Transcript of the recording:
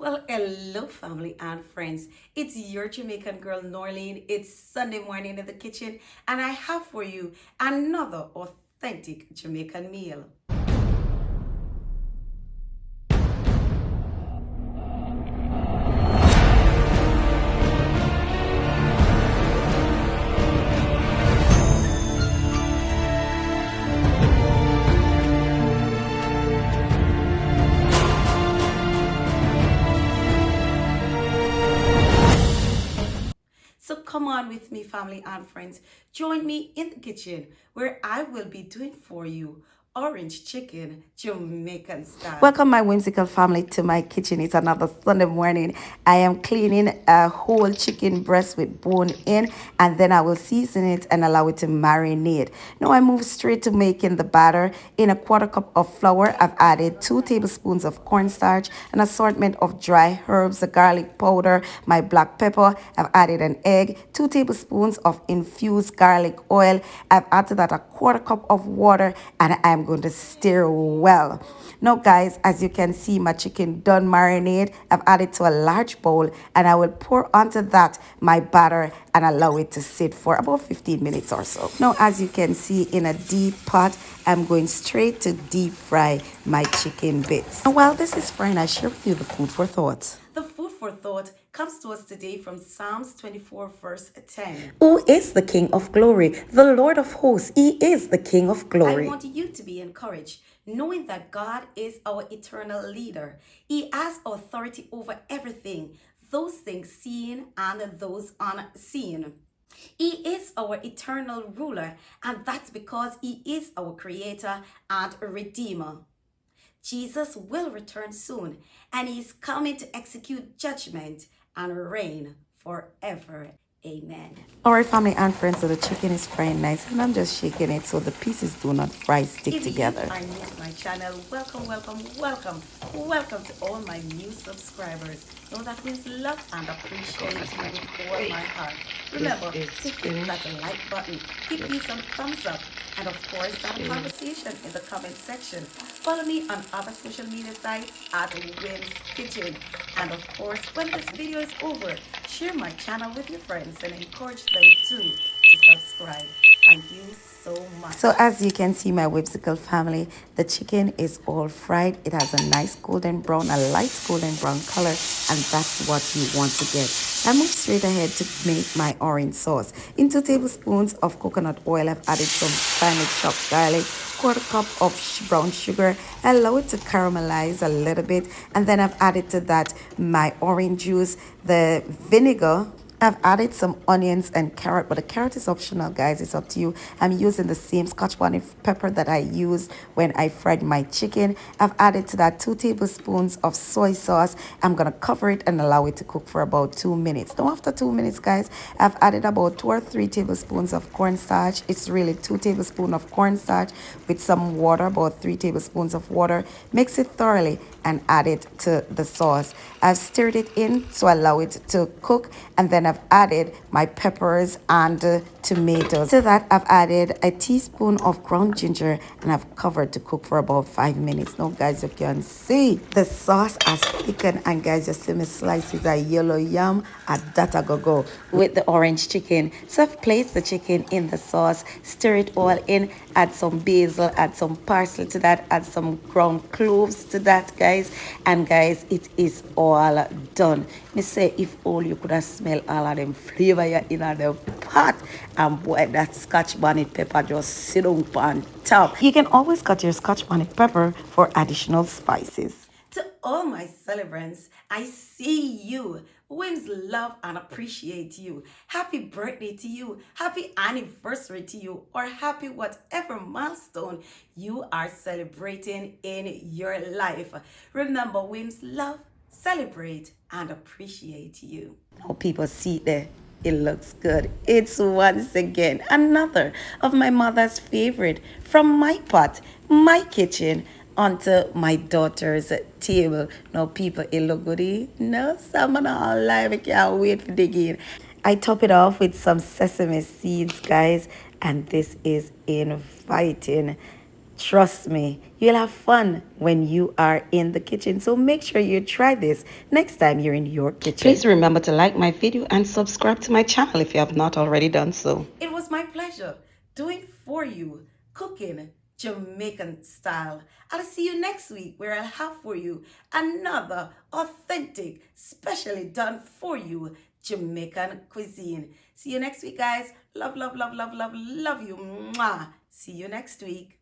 Well, hello, family and friends. It's your Jamaican girl, Norlene. It's Sunday morning in the kitchen, and I have for you another authentic Jamaican meal. So come on with me, family and friends. Join me in the kitchen where I will be doing for you orange chicken Jamaican style. Welcome, my whimsical family, to my kitchen. It's another Sunday morning. I am cleaning a whole chicken breast with bone in, and then I will season it and allow it to marinate. Now I move straight to making the batter. In a quarter cup of flour, I've added 2 tablespoons of cornstarch, an assortment of dry herbs, a garlic powder, my black pepper. I've added an egg, 2 tablespoons of infused garlic oil. I've added that a quarter cup of water, and I'm going to stir well. Now, guys, as you can see, my chicken done marinate. I've added to a large bowl, and I will pour onto that my batter and allow it to sit for about 15 minutes or so. Now, as you can see, in a deep pot, I'm going straight to deep fry my chicken bits. And while this is frying, I share with you the food for thought. The food for thought comes to us today from Psalms 24, verse 10. Who is the King of glory? The Lord of hosts. He is the King of glory. I want you to be encouraged, knowing that God is our eternal leader. He has authority over everything, those things seen and those unseen. He is our eternal ruler, and that's because He is our creator and redeemer. Jesus will return soon, and He is coming to execute judgment and reign forever. Amen. All right, family and friends, so the chicken is frying nice, and I'm just shaking it so the pieces do not fry stick together. If you are new to my channel, welcome to all my new subscribers. Know that means love and appreciate you with all my heart. Remember to hit that like button, give me some thumbs up, and of course, have a conversation in the comment section. Follow me on other social media sites at Wim's Kitchen. And of course, when this video is over, share my channel with your friends and encourage them too to subscribe. Thank you so much. So as you can see, my whimsical family, the chicken is all fried. It has a nice golden brown, a light golden brown color, and that's what you want to get. I move straight ahead to make my orange sauce. In 2 tablespoons of coconut oil, I've added some finely chopped garlic, quarter cup of brown sugar. I allow it to caramelize a little bit, and then I've added to that my orange juice, the vinegar. I've added some onions and carrot, but the carrot is optional, guys. It's up to you. I'm using the same Scotch bonnet pepper that I used when I fried my chicken. I've added to that 2 tablespoons of soy sauce. I'm going to cover it and allow it to cook for about 2 minutes. Now, after 2 minutes, guys, I've added about 2 or 3 tablespoons of cornstarch. It's really 2 tablespoons of cornstarch with some water, about 3 tablespoons of water. Mix it thoroughly and add it to the sauce. I've stirred it in to allow it to cook, and then I've added my peppers and tomatoes. To that, I've added a teaspoon of ground ginger, and I've covered to cook for about 5 minutes. Now, guys, you can see the sauce has thickened, and guys, you see me slices of yellow yam at that I go with the orange chicken. So I've placed the chicken in the sauce, stir it all in, add some basil, add some parsley to that, add some ground cloves to that, guys. And guys, it is all done. Me say, if all you could have smell all of them flavor you in the pot, and boy, that Scotch bonnet pepper just sit on top. You can always cut your Scotch bonnet pepper for additional spices. To all my celebrants, I see you. Wims love and appreciate you. Happy birthday to you. Happy anniversary to you. Or happy whatever milestone you are celebrating in your life. Remember, Wims love, celebrate, and appreciate you. Now people see there. It looks good. It's once again another of my mother's favorite from my pot, my kitchen, onto my daughter's table. Now, people, it look good. No, someone all live. I can't wait for digging. I top it off with some sesame seeds, guys, and this is inviting. Trust me, you'll have fun when you are in the kitchen. So make sure you try this next time you're in your kitchen. Please remember to like my video and subscribe to my channel if you have not already done so. It was my pleasure doing for you, cooking Jamaican style. I'll see you next week where I'll have for you another authentic, specially done for you Jamaican cuisine. See you next week, guys. Love, love, love, love, love, love you. Mwah. See you next week.